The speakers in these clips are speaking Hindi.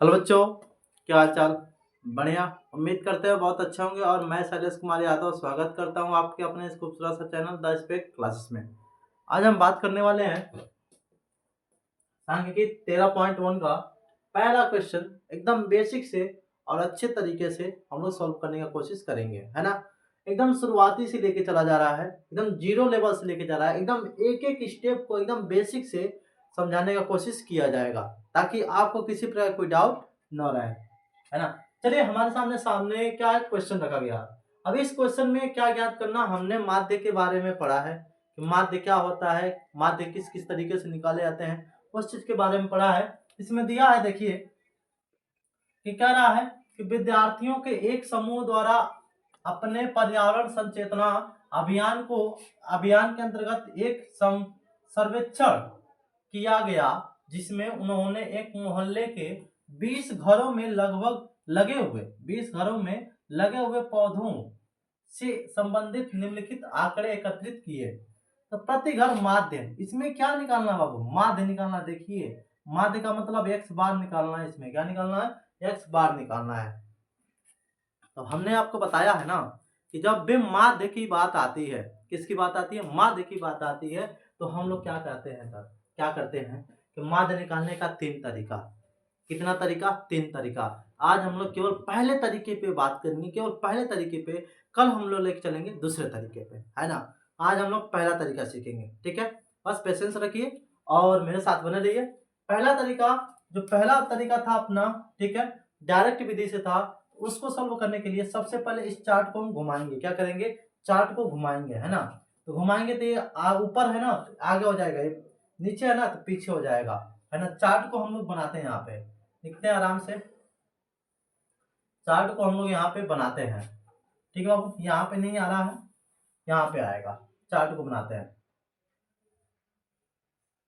हेलो बच्चों, क्या हाल चाल। बढ़िया। उम्मीद करते हो बहुत अच्छा होंगे। और मैं शैलेश कुमार यादव स्वागत करता हूं आपके अपने इस खूबसूरत सा चैनल द स्पेक क्लासेस में। आज हम बात करने वाले हैं सांख्यिकी 13.1 का पहला क्वेश्चन। एकदम बेसिक से और अच्छे तरीके से हम लोग सॉल्व करने की कोशिश करेंगे, है ना। एकदम शुरुआती से लेके चला जा रहा है, एकदम जीरो लेवल से लेके जा रहा है, एकदम एक एक स्टेप को एकदम बेसिक से समझाने का कोशिश किया जाएगा ताकि आपको किसी प्रकार कोई डाउट न रहे, है ना। चलिए, हमारे सामने सामने क्या क्वेश्चन रखा गया। अब इस क्वेश्चन में क्या ज्ञात करना, हमने माध्य के बारे में पढ़ा है कि माध्य क्या होता है, माध्य किस किस तरीके से निकाले जाते हैं, उस चीज के बारे में पढ़ा है। इसमें दिया है, देखिए कि कह रहा है कि विद्यार्थियों के एक समूह द्वारा अपने पर्यावरण संचेतना अभियान के अंतर्गत एक सर्वेक्षण किया गया, जिसमें उन्होंने एक मोहल्ले के 20 घरों में लगभग 20 घरों में लगे हुए पौधों से संबंधित निम्नलिखित आंकड़े एकत्रित किए। तो प्रति घर माध्य, इसमें क्या निकालना बाबू, माध्य निकालना। देखिए, माध्य का मतलब x बार निकालना है। इसमें क्या निकालना है, x बार निकालना है। तो हमने आपको बताया है ना कि जब भी माध्य की बात आती है, किसकी बात आती है, माध्य की बात आती है, तो हम लोग क्या करते हैं सर, क्या करते हैं कि माध्य निकालने का 3 तरीका। कितना तरीका, 3 तरीका। आज हम लोग केवल पहले तरीके पे बात करेंगे, केवल पहले तरीके पे। कल हम लोग लेके चलेंगे दूसरे तरीके पे, है ना। आज हम लोग पहला तरीका सीखेंगे, ठीक है। बस पेशेंस रखिए और मेरे साथ बने रहिए। पहला तरीका, जो पहला तरीका था अपना, ठीक है, डायरेक्ट विधि से था। उसको सॉल्व करने के लिए सबसे पहले इस चार्ट को हम घुमाएंगे। क्या करेंगे, चार्ट को घुमाएंगे, है ना। तो घुमाएंगे तो ये ऊपर है ना, आगे हो जाएगा, ये नीचे है ना तो पीछे हो जाएगा, है ना। चार्ट को हम लोग बनाते हैं, यहाँ पे लिखते हैं आराम से। चार्ट को हम लोग यहाँ पे बनाते हैं, ठीक है बाबू। यहाँ पे नहीं आ रहा है, यहाँ पे आएगा। चार्ट को बनाते हैं,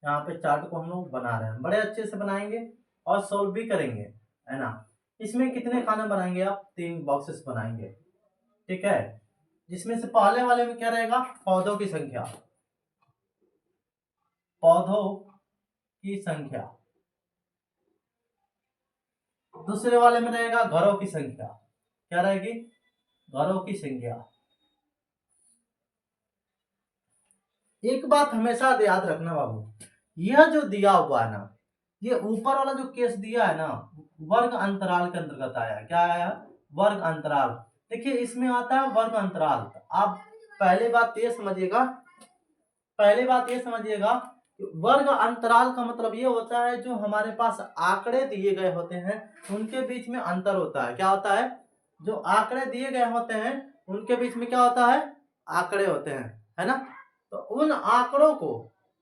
यहाँ पे चार्ट को हम लोग बना रहे हैं, बड़े अच्छे से बनाएंगे और सॉल्व भी करेंगे, है ना। इसमें कितने खाने बनाएंगे आप, 3 बॉक्सेस बनाएंगे, ठीक है। जिसमें से पहले वाले में क्या रहेगा, पौधों की संख्या, पौधों की संख्या। दूसरे वाले में रहेगा घरों की संख्या, क्या रहेगी, घरों की संख्या। एक बात हमेशा याद रखना बाबू, यह जो दिया हुआ है ना, ये ऊपर वाला जो केस दिया है ना, वर्ग अंतराल के अंतर्गत आया। क्या आया, वर्ग अंतराल। देखिए, इसमें आता है वर्ग अंतराल। आप पहले बात ये समझिएगा, पहले बात ये समझिएगा कि वर्ग अंतराल का मतलब ये होता है जो हमारे पास आंकड़े दिए गए होते हैं उनके बीच में अंतर होता है। क्या होता है, जो आंकड़े दिए गए होते हैं उनके बीच में क्या होता है, आंकड़े होते हैं, है ना। तो उन आंकड़ों को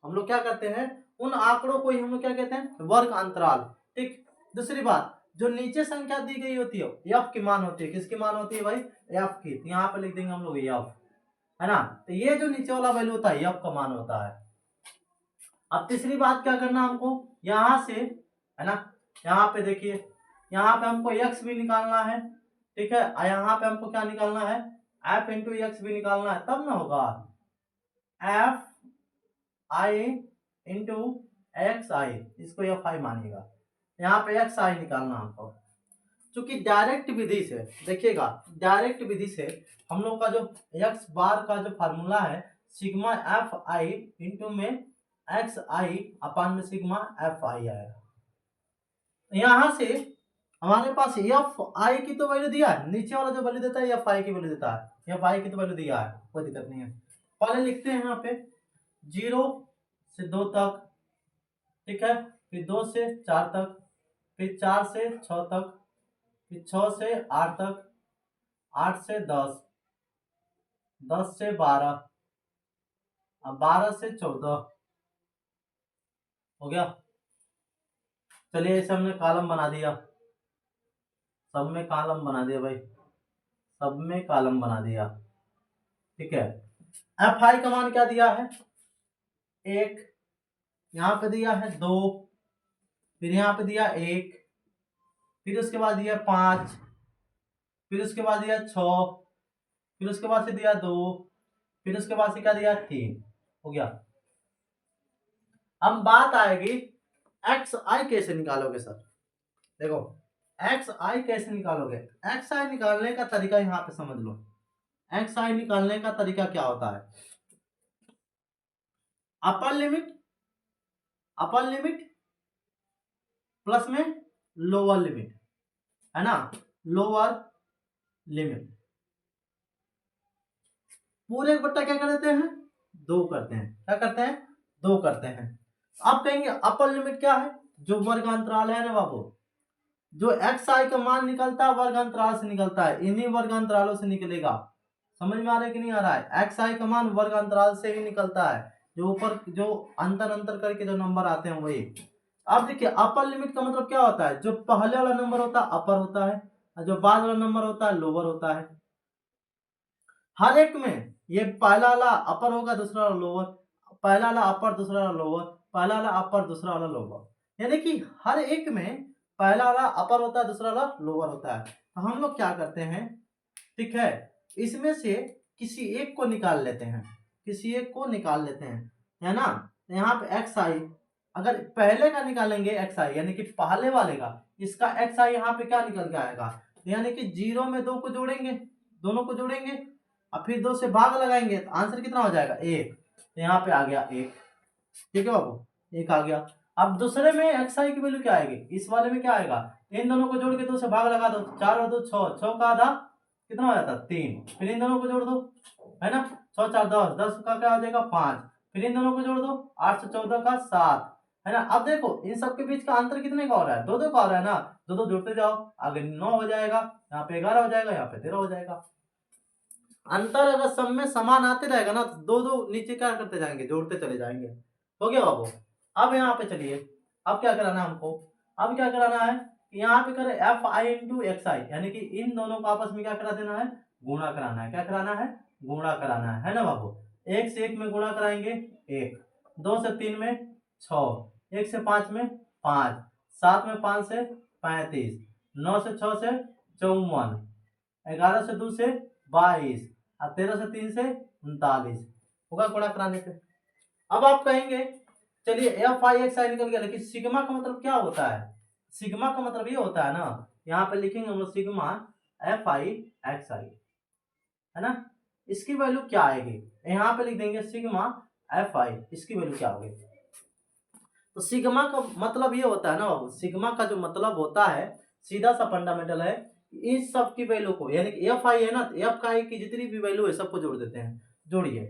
हम लोग क्या करते हैं, उन आंकड़ों को ही हम लोग क्या कहते हैं, वर्ग अंतराल, ठीक। दूसरी बात, जो नीचे संख्या दी गई होती है एफ की मान होती है, किसकी मान होती है भाई, एफ की। तो यहाँ पे लिख देंगे हम लोग एफ, है ना। तो ये जो नीचे वाला वैल्यू होता है एफ का मान होता है। अब तीसरी बात क्या करना हमको, यहां से, है ना, यहाँ पे देखिए, यहाँ पे हमको एक्स भी निकालना है, ठीक है। और यहाँ पे हमको क्या निकालना है, एफ इंटू एक्स भी निकालना है, तब ना होगा एफ आई इंटू एक्स आई, इसको एफ आई मानिएगा। यहाँ पे एक्स आई निकालना हमको, क्योंकि डायरेक्ट विधि से देखिएगा, डायरेक्ट विधि से हम लोग का जो एक्स बार का जो फार्मूला है, सिग्मा एफ आई इंटू में एक्स आई अपान में सिग्मा एफ आई आएगा। यहां से हमारे पास एफ आई की तो वैल्यू दिया है, नीचे वाला जो वैल्यू देता है एफ आई की वैल्यू देता है, एफ आई की तो वैल्यू दिया है, कोई दिक्कत नहीं है। पहले लिखते हैं यहाँ पे 0 से 2 तक, ठीक है, फिर 2 से 4 तक, फिर 4 से 6 तक, फिर 6 से 8 तक, 8 से 10, 10 से 12, अब 12 से 14 हो गया। चलिए, इसे हमने कॉलम बना दिया, सब में कॉलम बना दिया भाई, सब में कॉलम बना दिया, ठीक है। एफ आई का मान क्या दिया है, 1, यहाँ पे दिया है 2, फिर यहाँ पे दिया 1, फिर उसके बाद दिया 5, फिर उसके बाद दिया 6, फिर उसके बाद से दिया 2, फिर उसके बाद से क्या दिया 3, हो गया। अब बात आएगी एक्स आई कैसे निकालोगे सर, देखो एक्स आई कैसे निकालोगे, एक्स आई निकालने का तरीका यहाँ पे समझ लो। एक्स आई निकालने का तरीका क्या होता है, upper limit, upper limit plus में लोअर लिमिट, है ना, लोअर लिमिट पूरे एक बट्टा क्या कर देते हैं, दो करते हैं, क्या करते हैं, दो करते हैं। अब कहेंगे अपर लिमिट क्या है, जो वर्गांतराल है ना बाबू, जो एक्स आई का मान निकलता है वर्गांतराल से निकलता है, इन्हीं वर्गांतरालों से निकलेगा। समझ में आ रहा है कि नहीं आ रहा है, एक्स आई का मान वर्गांतराल से ही निकलता है, जो ऊपर जो अंतर अंतर करके जो नंबर आते हैं वही। अब देखिए अपर लिमिट का मतलब क्या होता है, जो पहले वाला नंबर होता है अपर होता है, और जो बाद वाला नंबर होता है लोअर होता है। हर एक में ये पहला वाला अपर होगा, दूसरा वाला लोअर, पहला वाला अपर दूसरा वाला लोअर, पहला वाला अपर दूसरा वाला लोअर, यानी कि हर एक में पहला वाला अपर होता है दूसरा वाला लोअर होता है। तो हम लोग क्या करते हैं, ठीक है, इसमें से किसी एक को निकाल लेते हैं, किसी एक को निकाल लेते हैं, है ना। यहाँ पे एक्स आई, अगर पहले का निकालेंगे एक्स आई यानी कि पहले वाले का, इसका एक्स आई यहाँ पे क्या निकल के आएगा, यानी कि जीरो में दो को जोड़ेंगे, दोनों को जोड़ेंगे और फिर दो से भाग लगाएंगे तो आंसर कितना हो जाएगा, एक। तो यहाँ पे आ गया एक, ठीक है बाबू, एक आ गया। अब दूसरे में एक्स आई की वैल्यू क्या आएगी, इस वाले में क्या आएगा, इन दोनों को जोड़ के दो से भाग लगा दो, चार और दो छह, छह का आधा कितना हो जाता, तीन, फिर इन दोनों को जोड़ दो, है ना, छह चार दस, दस का क्या हो जाएगा पांच, फिर इन दोनों को जोड़ दो, आठ से चौदह का सात, है ना। अब देखो इन सबके बीच का अंतर कितने का हो रहा है, दो दो का हो रहा है ना, दो दो जोड़ते जाओ, आगे 9 हो जाएगा, यहाँ पे 11 हो जाएगा, यहाँ पे 13 हो जाएगा। अंतर अगर सब में समान आते रहेगा ना, तो दो दो नीचे क्या करते जाएंगे, जोड़ते चले जाएंगे। हो गया बाबू। अब यहाँ पे चलिए, अब क्या कराना है हमको, अब क्या कराना है, यहाँ पे करें एफ आई इंटू एक्स आई, यानी कि इन दोनों को आपस में क्या करा देना है, गुणा कराना है, क्या कराना है, गुणा कराना है ना बाबू। एक से एक में गुणा कराएंगे एक, दो से तीन में छः, एक से पांच में पांच, सात में पांच से 35, नौ से छह से 54, 11 से दो से 22 और 13 से 3 से 39 होगा गुणा कराने पे। अब आप कहेंगे चलिए एफ आई एक्स आई निकल गया, लेकिन सिग्मा का मतलब क्या होता है, सिग्मा का मतलब ये होता है ना, यहाँ पे लिखेंगे हम लोग सिग्मा एफ आई एक्स आई, है ना, इसकी वैल्यू क्या आएगी, यहाँ पे लिख देंगे सिग्मा एफ आई, इसकी वैल्यू क्या होगी। तो सिग्मा का मतलब ये होता है ना बाबू, सिग्मा का जो मतलब होता है सीधा सा फंडामेंटल है, इस सब की वैल्यू को, यानी कि एफ आई है ना, एफ आई की जितनी भी वैल्यू है सबको जोड़ देते हैं, जोड़िए,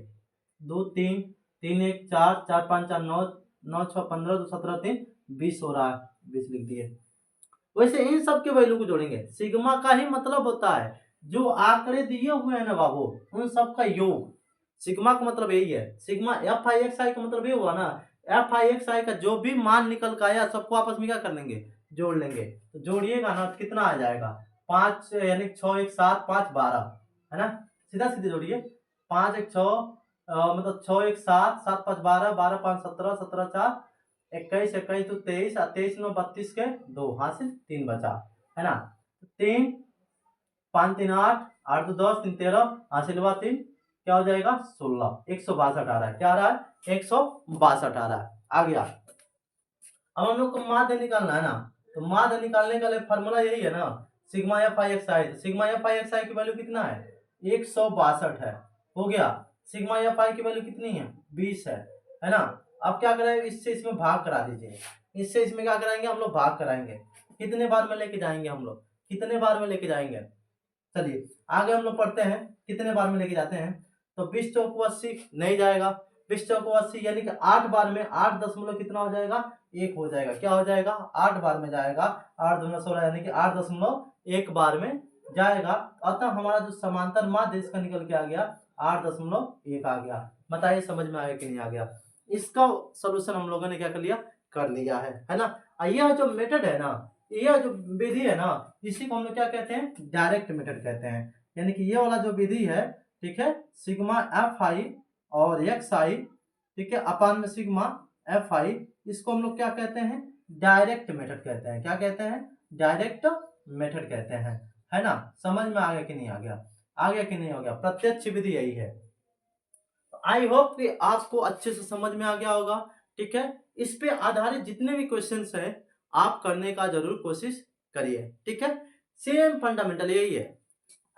दो तीन, तीन एक चार, चार पाँच चार नौ, नौ छः 15, दो 17, 3 20 हो रहा है, 20 लिख दिए। वैसे इन सब के वैल्यू को जोड़ेंगे, सिग्मा का ही मतलब होता है जो आंकड़े दिए हुए हैं ना बाबू उन सब का योग, सिग्मा का मतलब यही है। सिग्मा एफ आई एक्स आई का मतलब ये हुआ ना, एफ आई एक्स आई का जो भी मान निकल का आया सबको आपस में क्या कर लेंगे, जोड़ लेंगे। तो जोड़िएगा ना तो कितना आ जाएगा, पांच यानी छः एक सात, पांच 12, है ना, सीधा सीधे जोड़िए, पांच एक छः, मतलब छः एक सात, सात पाँच 12, 12 5 17, 17 4 21, 21 तो 23 और 23 9 32 के दो, हासिल 3 बचा, है ना, 3 5 3 8, 8 तो 10, 3 13, हासिल हुआ 3, क्या हो जाएगा 16, 162 आ रहा है, क्या आ रहा है 162 आ रहा है, आ गया। अब हम लोग को माध्य निकालना है ना, तो माध्य निकालने का लिए फॉर्मूला यही है ना, sigma F I X I, sigma F I X I की वैल्यू कितना है 162 है, हो गया। सिग्मा एफ आई की वैल्यू कितनी है 20 है ना। अब क्या करें, इससे इसमें भाग करा दीजिए, इससे इसमें क्या कराएंगे हम लोग, भाग कराएंगे, कितने बार में लेके जाएंगे हम लोग, कितने बार में लेके जाएंगे, चलिए आगे हम लोग पढ़ते हैं कितने बार में लेके जाते हैं। तो 20 चौको 80 नहीं जाएगा, 20 चौको 80 यानी कि 8 बार में 8 दशमलव कितना हो जाएगा, एक हो जाएगा, क्या हो जाएगा 8 बार में जाएगा, 8 दूना 16 यानी कि 8.1 बार में जाएगा। अतः हमारा जो समांतर माध्य इसका निकल के आ गया 8.1 आ गया। बताइए समझ में आया कि नहीं आ गया। इसका सोल्यूशन हम लोगों ने क्या कर लिया, कर लिया है ना। यह जो मेथड है ना, यह जो विधि है ना, इसी को हम लोग क्या कहते हैं, डायरेक्ट मेथड कहते हैं। यानी कि ये वाला जो विधि है, ठीक है, सिग्मा एफ आई और एक्स आई, ठीक है, अपान में सिग्मा एफ आई, इसको हम लोग क्या कहते हैं, डायरेक्ट मेथड कहते हैं। क्या कहते हैं, डायरेक्ट मेथड कहते हैं, है ना। समझ में आ गया कि नहीं आ गया, आ गया कि नहीं हो गया, प्रत्यक्ष विधि यही है। आई होप कि आपको अच्छे से समझ में आ गया होगा, ठीक है। इस पे आधारित जितने भी क्वेश्चंस हैं आप करने का जरूर कोशिश करिए। ठीक है, सेम फंडामेंटल यही है।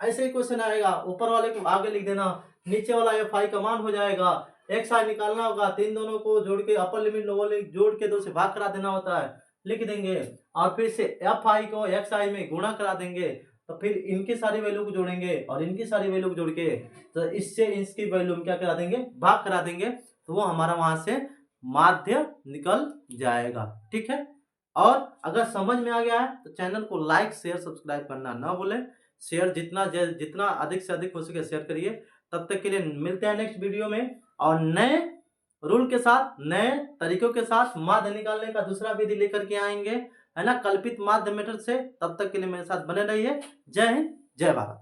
ऐसे ही क्वेश्चन आएगा, ऊपर वाले को आगे लिख देना, नीचे वाला एफ आई का मान हो जाएगा, एक्स आई निकालना होगा, तीन दोनों को जोड़ के अपर लिमिट लोअर लिमिट जोड़ के 2 से भाग करा देना होता है, लिख देंगे, और फिर से एफ आई को एक्स आई में गुणा करा देंगे, तो फिर इनकी सारी वैल्यू को जोड़ेंगे और इनकी सारी वैल्यू को जोड़ के तो इससे इसकी वैल्यू में क्या करा देंगे, भाग करा देंगे, तो वो हमारा वहां से माध्य निकल जाएगा। ठीक है, और अगर समझ में आ गया है तो चैनल को लाइक शेयर सब्सक्राइब करना ना भूलें। शेयर जितना अधिक से अधिक हो सके शेयर करिए। तब तक के लिए मिलते हैं नेक्स्ट वीडियो में और नए रूल के साथ, नए तरीकों के साथ माध्य निकालने का दूसरा विधि लेकर के आएंगे, है ना, कल्पित माध्य मेथड से। तब तक के लिए मेरे साथ बने रहिए। जय हिंद, जय भारत।